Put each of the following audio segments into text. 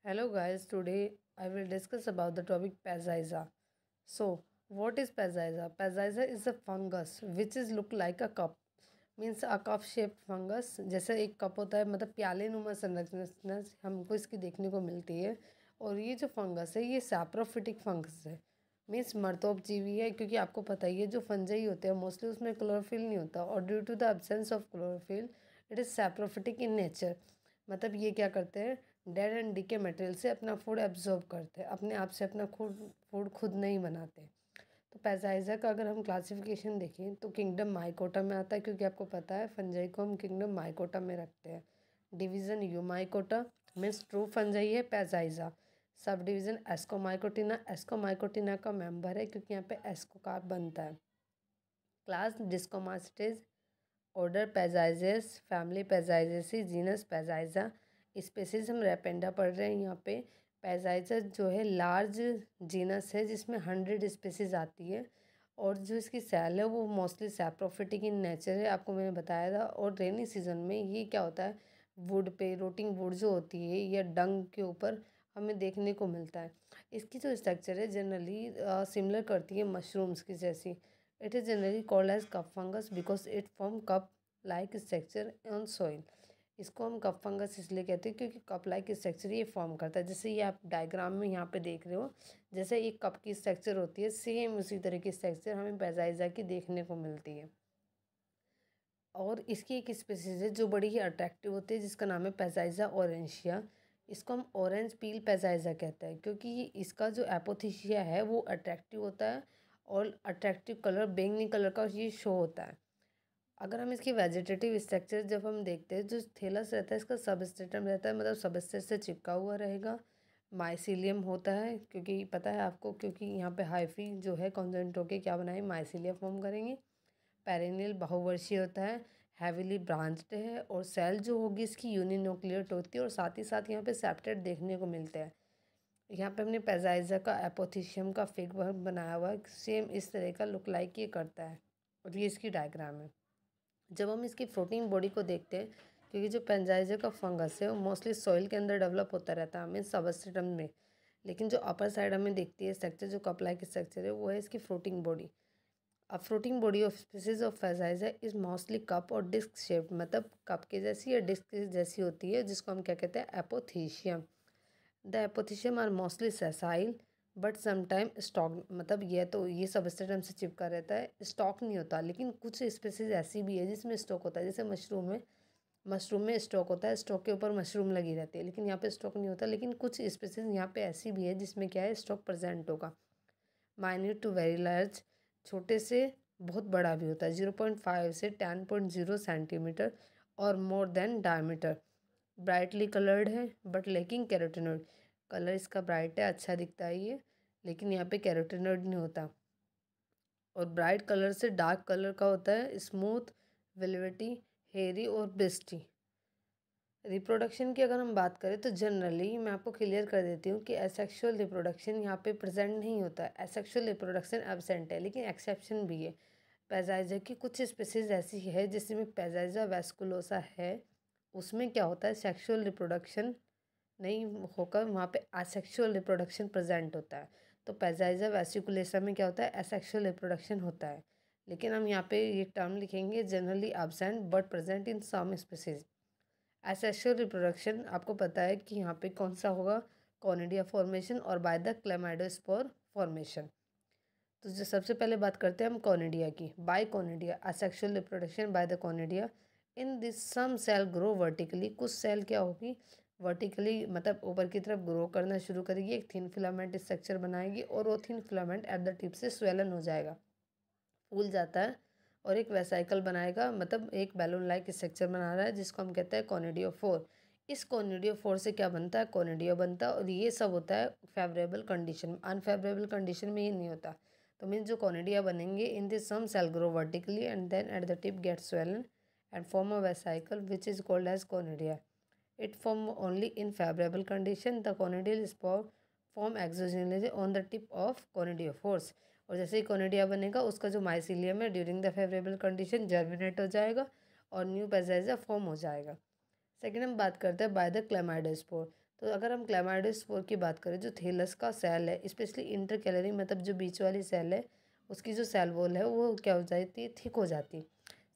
Hello guys, today I will discuss about the topic Phazyza. So, what is Phazyza? Phazyza is a fungus which is look like a cup. Means a cup shaped fungus जैसे एक cup होता है मतलब प्याले नुमा संरचना हमको इसकी देखने को मिलती है। और ये जो फंगस है ये सैप्रोफिटिक फंगस है। मीन्स मर्तोपजीवी है क्योंकि आपको पता ही है जो फंजाई होते हैं मोस्टली उसमें क्लोरोफिल नहीं होता और due to the absence of chlorophyll it is saprophytic in nature. मतलब ये क्या करते हैं, डेड एंड डीके मटेरियल से अपना फूड एब्जॉर्ब करते हैं, अपने आप से अपना फूड खुद नहीं बनाते। तो पैजाइजा का अगर हम क्लासिफिकेशन देखें तो किंगडम माइकोटा में आता है क्योंकि आपको पता है फंजाई को हम किंगडम माइकोटा में रखते हैं। Division Eumycota means true fungi है Peziza. Subdivision Ascomycotina, Ascomycotina का मेंबर है क्योंकि यहाँ पे एस्कोकार्प बनता है। Class Discomycetes, order Pezizales, family Pezizaceae, genus Peziza, species हम रेपेंडा पढ़ रहे हैं यहाँ पे। पैजाइजा जो है लार्ज जीनस है जिसमें 100 स्पेसीज आती है और जो इसकी सेल है वो मोस्टली सैप्रोफिटिक इन नेचर है, आपको मैंने बताया था। और रेनी सीजन में ये क्या होता है, वुड पे रोटिंग वुड जो होती है या डंग के ऊपर हमें देखने को मिलता है। इसकी जो स्ट्रक्चर है जनरली सिमिलर करती है मशरूम्स की जैसी। It is generally called as cup fungus because it form cup like structure on soil। इसको हम कप फंगस इसलिए कहते हैं क्योंकि कप लाइक स्ट्रक्चर ये फॉर्म करता है। जैसे ये आप डायग्राम में यहाँ पे देख रहे हो, जैसे एक कप की स्ट्रक्चर होती है सेम उसी तरह की स्ट्रक्चर हमें पैजाइजा की देखने को मिलती है। और इसकी एक स्पीसीज है जो बड़ी ही अट्रैक्टिव होती है जिसका नाम है पैजाइजा ऑरेंशिया। इसको हम ऑरेंज पील पैजाइजा कहते हैं क्योंकि इसका जो एपोथीशिया है वो अट्रैक्टिव होता है और अट्रैक्टिव कलर बैंगनी कलर का ये शो होता है। अगर हम इसकी वेजिटेटिव स्ट्रक्चर जब हम देखते हैं, जो थैलस रहता है इसका सबस्ट्रेटम रहता है, मतलब सबस्ट्रेट से चिपका हुआ रहेगा। माइसीलियम होता है क्योंकि पता है आपको, क्योंकि यहाँ पे हाइफी जो है कॉन्जेंट होके क्या बनाए माइसीलिया फॉर्म करेंगे। पेरिनियल बहुवर्षीय होता है, हैविली ब्रांच्ड है और सेल जो होगी इसकी यूनिन्यूक्लियट होती है और साथ ही साथ यहाँ पे सेप्टेट देखने को मिलते हैं। यहाँ पे हमने पैजाइजा का एपोथीशियम का फिग बनाया हुआ है, सेम इस तरह का लुक लाइक ये करता है और ये इसकी डायग्राम है। जब हम इसकी फ्लोटिंग बॉडी को देखते हैं, क्योंकि जो पैजाइजा का फंगस है वो मोस्टली सॉइल के अंदर डेवलप होता रहता है हमें सबस्ट्रेटम में, लेकिन जो अपर साइड हमें दिखती है स्ट्रक्चर जो कप लाइक स्ट्रक्चर है वो है इसकी floating body. A floating body of species of Phazyza is mostly cup और डिस्क शेप्ड, मतलब कप के जैसी या डिस्क के जैसी होती है जिसको हम क्या कहते हैं apothecium. The apothecium are mostly sessile but sometime stalk, मतलब ये तो ये सबस्ट्रेटम से चिपका रहता है, स्टॉक नहीं होता। लेकिन कुछ स्पेसीज ऐसी भी है जिसमें स्टॉक होता है, जैसे मशरूम में स्टॉक होता है, स्टॉक के ऊपर मशरूम लगी रहती है, लेकिन यहाँ पे स्टॉक नहीं होता। लेकिन कुछ स्पेसीज यहाँ पे ऐसी भी है जिसमें क्या है स्टॉक प्रेजेंट होगा। माइन्यूट टू वेरी लार्ज, छोटे से बहुत बड़ा भी होता है, 0.5 से 10.0 सेंटीमीटर और more than diameter. Brightly coloured है बट लेकिन कैरोटिनॉइड, कलर इसका ब्राइट है, अच्छा दिखता है ये, लेकिन यहाँ पे कैरोटिनॉइड नहीं होता। और ब्राइट कलर से डार्क कलर का होता है, स्मूथ, वेलवेटी, हेयरी और ब्रिस्टी। रिप्रोडक्शन की अगर हम बात करें तो जनरली मैं आपको क्लियर कर देती हूँ कि एसेक्सुअल रिप्रोडक्शन यहाँ पे प्रेजेंट नहीं होता है, एसेक्सुअल रिप्रोडक्शन एब्सेंट है, लेकिन एक्सेप्शन भी है। पैजाइजा की कुछ स्पीसीज ऐसी है जिसमें पैजाइजा वेस्कुलोसा है, उसमें क्या होता है सेक्सुअल रिप्रोडक्शन नहीं होकर वहाँ पे असेक्सुअल रिप्रोडक्शन प्रेजेंट होता है। तो पैजाइजा वेसिकुलेसा में क्या होता है एसेक्सुअल रिप्रोडक्शन होता है, लेकिन हम यहाँ पे ये टर्म लिखेंगे generally absent but present in some species. Asexual reproduction आपको पता है कि यहाँ पे कौन सा होगा, कॉनिडिया फॉर्मेशन और बाय द क्लेमाइडोस्पोर फॉर्मेशन। तो जो सबसे पहले बात करते हैं हम कॉनिडिया की। By conidia asexual reproduction by the conidia. In this some cell grow vertically, कुछ सेल क्या होगी वर्टिकली, मतलब ऊपर की तरफ ग्रो करना शुरू करेगी, एक थिन फिलामेंट स्ट्रक्चर बनाएगी और वो thin filament eight the tip से स्वेलन हो जाएगा, फूल जाता है और एक वेसाइकल बनाएगा, मतलब एक बैलून लाइक स्ट्रक्चर बना रहा है जिसको हम कहते हैं कॉनिडियोफोर। इस कॉनिडियोफोर से क्या बनता है कॉनिडियो बनता है और ये सब होता है फेवरेबल कंडीशन में। अनफेवरेबल कंडीशन में ये नहीं होता। तो मीन्स जो कॉनिडिया बनेंगे in this some cell grow vertically and then at the tip get swollen and form a vesicle which is called as conidia. It form only in favourable condition. The conidial spore form exogenously on the tip of conidiophores. और जैसे ही conidia बनेगा उसका जो mycelium है during the favourable condition germinate हो जाएगा और न्यू पैजाइजा फॉर्म हो जाएगा। सेकेंड हम बात करते हैं बाय द क्लेमाइडोस्पोर। तो अगर हम क्लैमाइडोस्पोर की बात करें, जो थैलस का सेल है, स्पेशली इंटरकैलरी मतलब जो बीच वाली सेल है, उसकी जो सेल वॉल है वो क्या हो जाती है, थिक हो जाती है।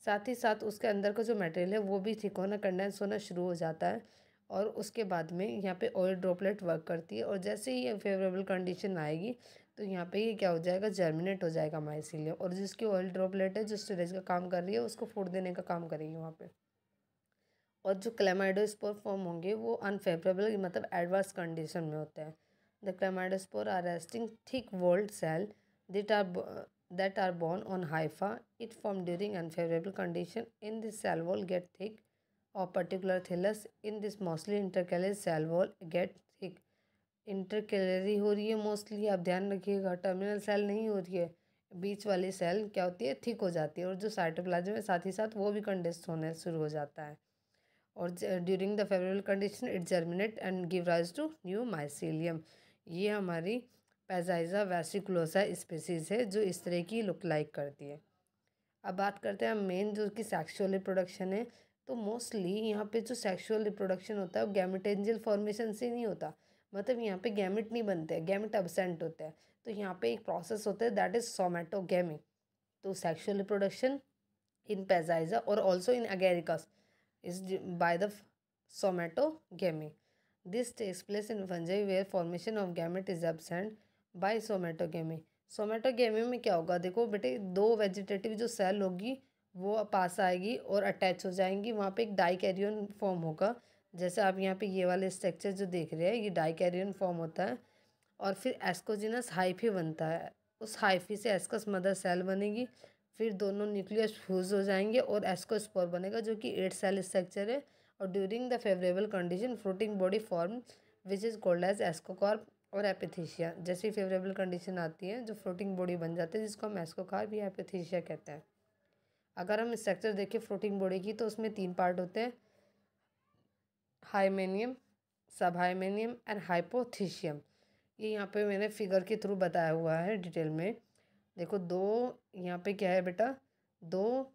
साथ ही साथ उसके अंदर का जो मटेरियल है वो भी थिक होना, कंडेंस होना शुरू हो जाता है। और उसके बाद में यहाँ पे ऑयल ड्रॉपलेट वर्क करती है, और जैसे ही फेवरेबल कंडीशन आएगी तो यहाँ पे ये क्या हो जाएगा, जर्मिनेट हो जाएगा माइसीलियम, और जिसकी ऑयल ड्रॉपलेट है जो स्टोरेज का काम कर रही है उसको फूड देने का काम करेगी वहाँ पे। और जो क्लेमाइडोस्पोर फॉर्म होंगे वो अनफेवरेबल मतलब एडवर्स कंडीशन में होते हैं। The chlamydospore are resting thick walled cell that are born on hypha. It formed during unfavorable condition in the cell wall get thick of particular thallus in this mostly intercalary cell wall get thick. Intercalary हो रही है mostly, आप ध्यान रखिएगा, terminal cell नहीं हो रही है। बीच वाली सेल क्या होती है, थिक हो जाती है, और जो साइटोप्लाज्म है साथ ही साथ वो भी कंडेंस होने शुरू हो जाता है। और during the favourable condition it germinate and give rise to new mycelium. ये हमारी पैजाइजा वेसिकुलोसा स्पीसीज़ है जो इस तरह की लुक लाइक करती है। अब बात करते हैं मेन जो कि सेक्सुअल रिप्रोडक्शन है। तो मोस्टली यहाँ पे जो सेक्सुअल रिप्रोडक्शन होता है वो गैमेटेंजियल फॉर्मेशन से नहीं होता, मतलब यहाँ पे गैमेट नहीं बनते हैं, गैमेट एब्सेंट होते हैं। तो यहाँ पे एक प्रोसेस होता है दैट इज सोमेटोगेमी। तो सेक्सुअल रिप्रोडक्शन इन पैजाइजा और also in Agaricus is by the somatogamy. This takes place in fungi where formation of gamete is absent by somatogamy. Somatogamy में क्या होगा, देखो बेटे, दो वेजिटेटिव जो सेल होगी वो पास आएगी और अटैच हो जाएंगी, वहाँ पे एक डाइकैरियन फॉर्म होगा। जैसे आप यहाँ पे ये वाले स्ट्रक्चर जो देख रहे हैं ये डाइकैरियन फॉर्म होता है। और फिर एस्कोजिनस हाइफी बनता है, उस हाइफी से एस्कस मदर सेल बनेगी, फिर दोनों न्यूक्लियस फ्यूज हो जाएंगे और एस्कोस्पोर बनेगा जो कि 8 सेल स्ट्रक्चर है। और during the favourable condition fruiting body form which is called as ascocarp और एपिथीशिया। जैसी फेवरेबल कंडीशन आती है जो फ्रूटिंग बॉडी बन जाती है जिसको हम एस्कोकार्प या एपिथीशिया कहते हैं। अगर हम स्ट्रक्चर देखें फ्रूटिंग बॉडी की तो उसमें 3 पार्ट होते हैं, हाइमेनियम, सब हाइमेनियम एंड हाइपोथीशियम। ये यहाँ पे मैंने फिगर के थ्रू बताया हुआ है डिटेल में। देखो दो यहाँ पे क्या है बेटा, दो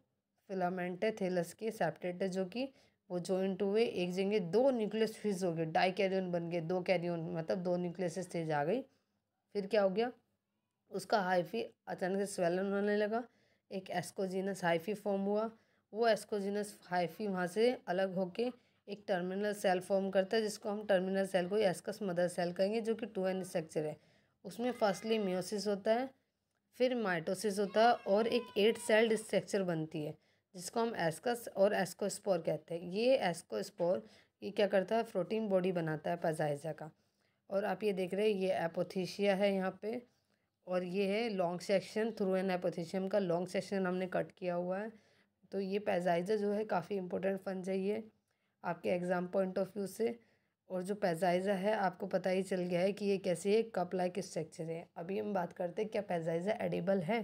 फिलामेंट है थैलस के सेप्टेट है जो कि वो जॉइंट हुए एक जगह, दो न्यूक्लियस फिज हो गए, डाई कैरियन बन गए, दो कैरियन मतलब दो न्यूक्लियस स्टेज आ गई। फिर क्या हो गया, उसका हाइफी अचानक से स्वेलन होने लगा, एक एस्कोजिनस हाइफी फॉर्म हुआ। वो एस्कोजिनस हाइफी वहाँ से अलग होके एक टर्मिनल सेल फॉर्म करता है जिसको हम टर्मिनल सेल को एस्कस मदर सेल कहेंगे जो कि 2n स्ट्रक्चर है। उसमें फर्स्टली मियोसिस होता है, फिर माइटोसिस होता है और एक 8 सेल्ड स्ट्रक्चर बनती है जिसको हम एस्कस और एस्कोस्पोर कहते हैं। ये एस्कोस्पोर ये क्या करता है, प्रोटीन बॉडी बनाता है पैजाइजा का। और आप ये देख रहे हैं ये एपोथीशिया है यहाँ पे, और ये है long section, through an apothecium का लॉन्ग सेक्शन हमने कट किया हुआ है। तो ये पैजाइजा जो है काफ़ी इंपॉर्टेंट फंज है ये आपके एग्ज़ाम पॉइंट ऑफ व्यू से। और जो पैजाइजा है आपको पता ही चल गया है कि ये कैसे है, कप लाइक स्ट्रक्चर है। अभी हम बात करते हैं क्या पैजाइजा एडिबल है।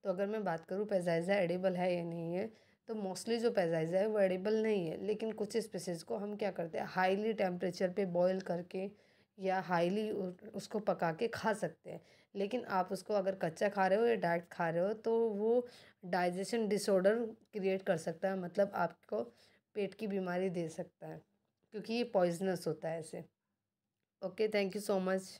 तो अगर मैं बात करूँ पैजाइजा एडिबल है या नहीं है, तो मोस्टली जो पैजाइजा है वो एडिबल नहीं है, लेकिन कुछ स्पीसीज़ को हम क्या करते हैं हाईली टेम्परेचर पे बॉईल करके या हाईली उसको पका के खा सकते हैं। लेकिन आप उसको अगर कच्चा खा रहे हो या डायरेक्ट खा रहे हो तो वो डाइजेशन डिसऑर्डर क्रिएट कर सकता है, मतलब आपको पेट की बीमारी दे सकता है क्योंकि ये पॉइजनस होता है ऐसे। Okay, thank you so much.